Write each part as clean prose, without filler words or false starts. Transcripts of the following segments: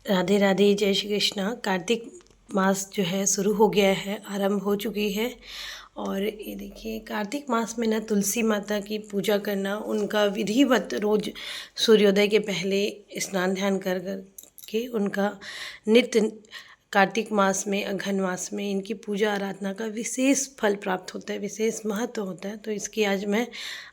राधे राधे, जय श्री कृष्णा। कार्तिक मास जो है शुरू हो गया है, आरंभ हो चुकी है। और ये देखिए, कार्तिक मास में ना तुलसी माता की पूजा करना, उनका विधिवत रोज सूर्योदय के पहले स्नान ध्यान कर कर के उनका नित्य कार्तिक मास में, अघन मास में इनकी पूजा आराधना का विशेष फल प्राप्त होता है, विशेष महत्व होता है। तो इसकी आज मैं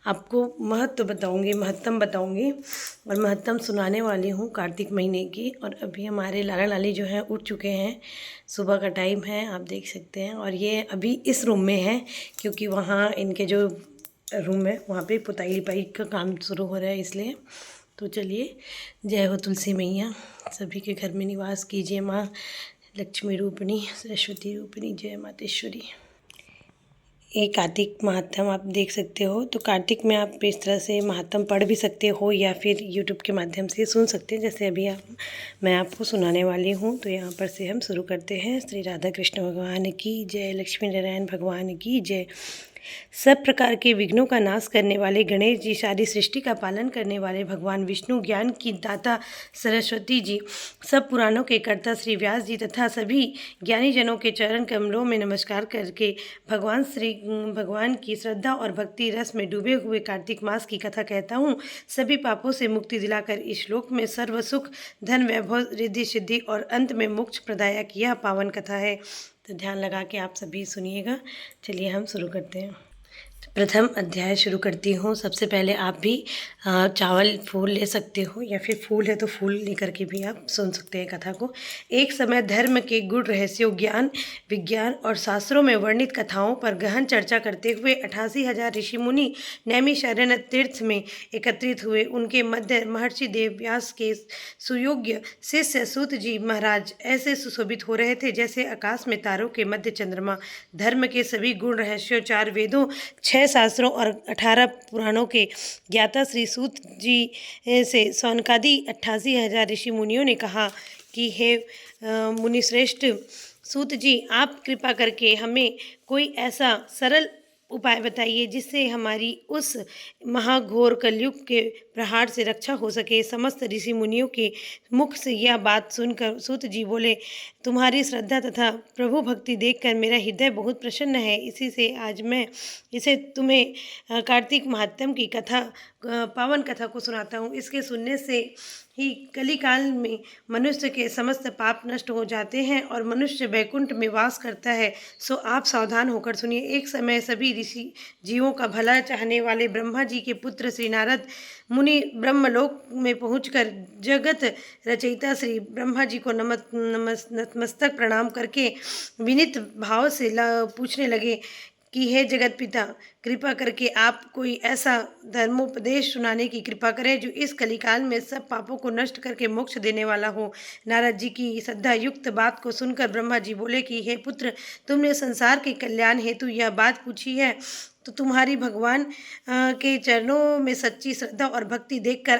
आपको महत्व बताऊंगी, महत्तम बताऊंगी और महत्तम सुनाने वाली हूँ कार्तिक महीने की। और अभी हमारे लाला लाली जो हैं उठ चुके हैं, सुबह का टाइम है, आप देख सकते हैं। और ये अभी इस रूम में है क्योंकि वहाँ इनके जो रूम है वहाँ पे पुताई लिपाई का काम शुरू हो रहा है, इसलिए। तो चलिए, जय हो तुलसी मैया, सभी के घर में निवास कीजिए माँ लक्ष्मी रूपिणी, सरस्वती रूपिणी, जय मातेश्वरी। ये कार्तिक महात्म आप देख सकते हो। तो कार्तिक में आप इस तरह से महात्म पढ़ भी सकते हो या फिर यूट्यूब के माध्यम से सुन सकते हैं, जैसे अभी मैं आपको सुनाने वाली हूँ। तो यहाँ पर से हम शुरू करते हैं। श्री राधा कृष्ण भगवान की जय, लक्ष्मी नारायण भगवान की जय। सब प्रकार के विघ्नों का नाश करने वाले गणेश जी, सारी सृष्टि का पालन करने वाले भगवान विष्णु, ज्ञान की दाता सरस्वती जी, सब पुराणों के कर्ता श्री व्यास जी तथा सभी ज्ञानी जनों के चरण कमलों में नमस्कार करके भगवान की श्रद्धा और भक्ति रस में डूबे हुए कार्तिक मास की कथा कहता हूँ। सभी पापों से मुक्ति दिलाकर इस श्लोक में सर्व सुख, धन, वैभव, रिद्धि सिद्धि और अंत में मोक्ष प्रदायक यह पावन कथा है। तो ध्यान लगा के आप सभी सुनिएगा। चलिए हम शुरू करते हैं। प्रथम अध्याय शुरू करती हूँ। सबसे पहले आप भी चावल फूल ले सकते हो या फिर फूल है तो फूल लेकर के भी आप सुन सकते हैं कथा को। एक समय धर्म के गुण रहस्यों, ज्ञान विज्ञान और शास्त्रों में वर्णित कथाओं पर गहन चर्चा करते हुए 88,000 ऋषि मुनि नैमिषारण्य तीर्थ में एकत्रित हुए। उनके मध्य महर्षि देव व्यास के सुयोग्य शिष्य सूत जी महाराज ऐसे सुशोभित हो रहे थे जैसे आकाश में तारों के मध्य चंद्रमा। धर्म के सभी गुण रहस्यों, 4 वेदों, 6 शास्त्रों और 18 पुराणों के ज्ञाता श्री सूत जी से सौनकादि 88,000 ऋषि मुनियों ने कहा कि हे मुनिश्रेष्ठ सूत जी, आप कृपा करके हमें कोई ऐसा सरल उपाय बताइए जिससे हमारी उस महाघोर कलयुग के प्रहार से रक्षा हो सके। समस्त ऋषि मुनियों के मुख से यह बात सुनकर सूत जी बोले, तुम्हारी श्रद्धा तथा प्रभु भक्ति देखकर मेरा हृदय बहुत प्रसन्न है। इसी से आज मैं इसे तुम्हें कार्तिक महात्म की कथा, पावन कथा को सुनाता हूँ। इसके सुनने से ही कलिकाल में मनुष्य के समस्त पाप नष्ट हो जाते हैं और मनुष्य वैकुंठ में वास करता है। सो आप सावधान होकर सुनिए। एक समय सभी ऋषि जीवों का भला चाहने वाले ब्रह्मा जी के पुत्र श्री नारद मुनि ब्रह्मलोक में पहुंचकर जगत रचयिता श्री ब्रह्मा जी को नतमस्तक प्रणाम करके विनीत भाव से पूछने लगे कि हे जगत पिता, कृपा करके आप कोई ऐसा धर्मोपदेश सुनाने की कृपा करें जो इस कलिकाल में सब पापों को नष्ट करके मोक्ष देने वाला हो। नारद जी की श्रद्धा युक्त बात को सुनकर ब्रह्मा जी बोले कि हे पुत्र, तुमने संसार के कल्याण हेतु यह बात पूछी है तो तुम्हारी भगवान के चरणों में सच्ची श्रद्धा और भक्ति देखकर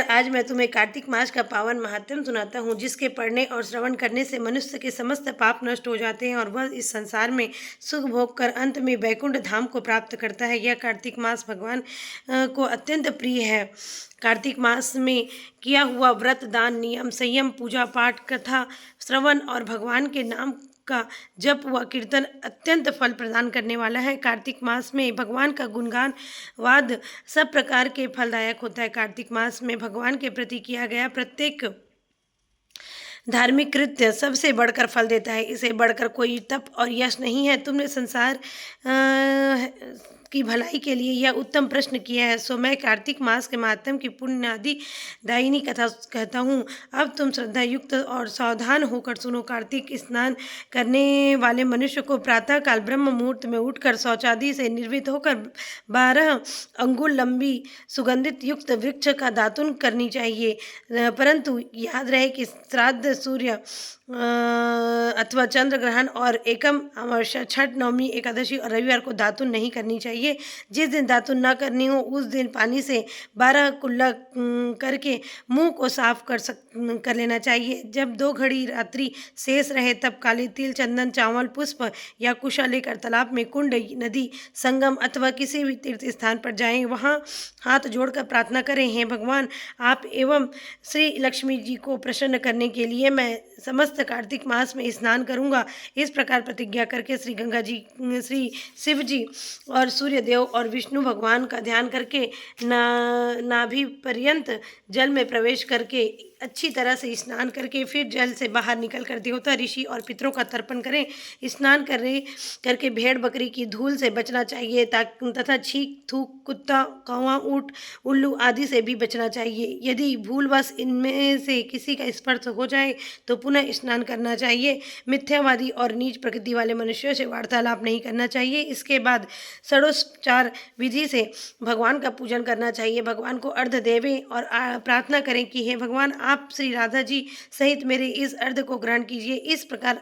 आज मैं तुम्हें कार्तिक मास का पावन महात्म्य सुनाता हूँ, जिसके पढ़ने और श्रवण करने से मनुष्य के समस्त पाप नष्ट हो जाते हैं और वह इस संसार में सुख भोग कर अंत में वैकुंठ धाम को प्राप्त करता है। यह कार्तिक मास भगवान को अत्यंत प्रिय है। कार्तिक मास में किया हुआ व्रत, दान, नियम, संयम, पूजा पाठ, कथा श्रवण और भगवान के नाम का जप व कीर्तन अत्यंत फल प्रदान करने वाला है। कार्तिक मास में भगवान का गुणगान वाद सब प्रकार के फलदायक होता है। कार्तिक मास में भगवान के प्रति किया गया प्रत्येक धार्मिक कृत्य सबसे बढ़कर फल देता है। इसे बढ़कर कोई तप और यश नहीं है। तुमने संसार की भलाई के लिए यह उत्तम प्रश्न किया है, सो मैं कार्तिक मास के महात्म की पुण्यादि दायिनी कथा कहता हूँ। अब तुम श्रद्धा युक्त और सावधान होकर सुनो। कार्तिक स्नान करने वाले मनुष्य को प्रातः काल ब्रह्म मुहूर्त में उठकर शौचादि से निर्वृत होकर 12 अंगुल लंबी सुगंधित युक्त वृक्ष का दातुन करनी चाहिए। परंतु याद रहे कि श्राद्ध, सूर्य अथवा चंद्र ग्रहण और एकम अमावस्या, छठ, नवमी, एकादशी और रविवार को दातुन नहीं करनी चाहिए। चाहिए। जिस दिन दातुन न करनी हो उस दिन पानी से 12 कुल्ला करके मुंह को साफ कर लेना चाहिए। जब 2 घड़ी रात्रि शेष रहे तब काले तिल, चंदन, चावल, पुष्प या कुशा लेकर तालाब में, कुंड, नदी, संगम अथवा किसी भी तीर्थ स्थान पर जाएं। वहां हाथ जोड़कर प्रार्थना करें, हे भगवान, आप एवं श्री लक्ष्मी जी को प्रसन्न करने के लिए मैं समस्त कार्तिक मास में स्नान करूंगा। इस प्रकार प्रतिज्ञा करके श्री गंगा जी, श्री शिव जी और सूर्य देव और विष्णु भगवान का ध्यान करके नाभि पर्यंत जल में प्रवेश करके अच्छी तरह से स्नान करके फिर जल से बाहर निकल कर देवता, ऋषि और पितरों का तर्पण करें। स्नान करके भेड़ बकरी की धूल से बचना चाहिए तथा छींक, थूक, कुत्ता, कौवा, ऊंट, उल्लू आदि से भी बचना चाहिए। यदि भूलवश इनमें से किसी का स्पर्श हो जाए तो पुनः स्नान करना चाहिए। मिथ्यावादी और नीच प्रकृति वाले मनुष्यों से वार्तालाप नहीं करना चाहिए। इसके बाद षोडशोपचार विधि से भगवान का पूजन करना चाहिए। भगवान को अर्घ्य देवें और प्रार्थना करें कि हे भगवान, आप श्री राधा जी सहित मेरे इस अर्घ्य को ग्रहण कीजिए। इस प्रकार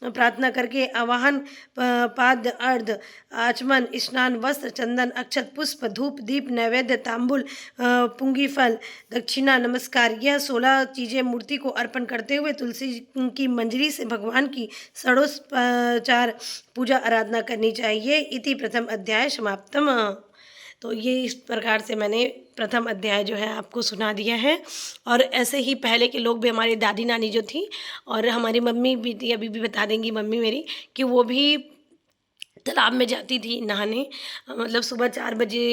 प्रार्थना करके आवाहन, पाद्य, अर्घ्य, आचमन, स्नान, वस्त्र, चंदन, अक्षत, पुष्प, धूप, दीप, नैवेद्य, तांबुल, पुंगी फल, दक्षिणा, नमस्कार, यह 16 चीजें मूर्ति को अर्पण करते हुए तुलसी की मंजरी से भगवान की षोडशोपचार पूजा आराधना करनी चाहिए। इति प्रथम अध्याय समाप्तम। तो ये इस प्रकार से मैंने प्रथम अध्याय जो है आपको सुना दिया है। और ऐसे ही पहले के लोग भी, हमारी दादी नानी जो थी और हमारी मम्मी भी थी, अभी भी बता देंगी मम्मी मेरी, कि वो भी तालाब में जाती थी नहाने। मतलब सुबह 4 बजे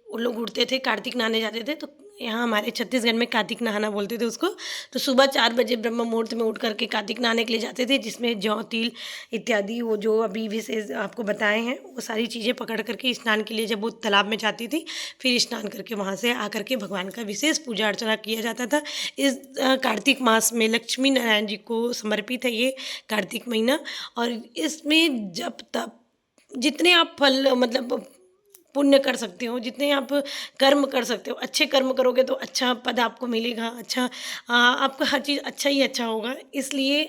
उन लोग उठते थे, कार्तिक नहाने जाते थे। तो यहाँ हमारे छत्तीसगढ़ में कार्तिक नहाना बोलते थे उसको। तो सुबह 4 बजे ब्रह्म मुहूर्त में उठ करके कार्तिक नहाने के लिए जाते थे, जिसमें जौ, तिल इत्यादि वो जो अभी विशेष आपको बताए हैं वो सारी चीज़ें पकड़ करके स्नान के लिए जब वो तालाब में जाती थी, फिर स्नान करके वहाँ से आकर के भगवान का विशेष पूजा अर्चना किया जाता था। इस कार्तिक मास में लक्ष्मी नारायण जी को समर्पित है ये कार्तिक महीना। और इसमें जब तब जितने आप फल, मतलब पुण्य कर सकते हो, जितने आप कर्म कर सकते हो, अच्छे कर्म करोगे तो अच्छा पद आपको मिलेगा, अच्छा आपका हर चीज़ अच्छा ही अच्छा होगा। इसलिए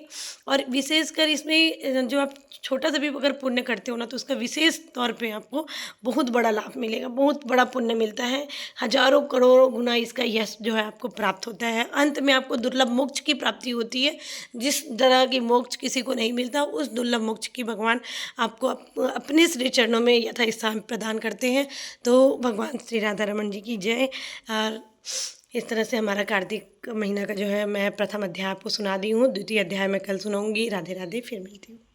और विशेषकर इसमें जो आप छोटा सा भी अगर पुण्य करते हो ना, तो उसका विशेष तौर पे आपको बहुत बड़ा लाभ मिलेगा, बहुत बड़ा पुण्य मिलता है। हजारों करोड़ों गुना इसका यश जो है आपको प्राप्त होता है। अंत में आपको दुर्लभ मोक्ष की प्राप्ति होती है। जिस तरह की मोक्ष किसी को नहीं मिलता, उस दुर्लभ मोक्ष की भगवान आपको अपने श्री चरणों में यथास्थान प्रदान करते हैं। तो भगवान श्री राधा रमन जी की जय। और इस तरह से हमारा कार्तिक महीना का जो है मैं प्रथम अध्याय आपको सुना दी हूँ। द्वितीय अध्याय मैं कल सुनाऊंगी। राधे राधे, फिर मिलती हूँ।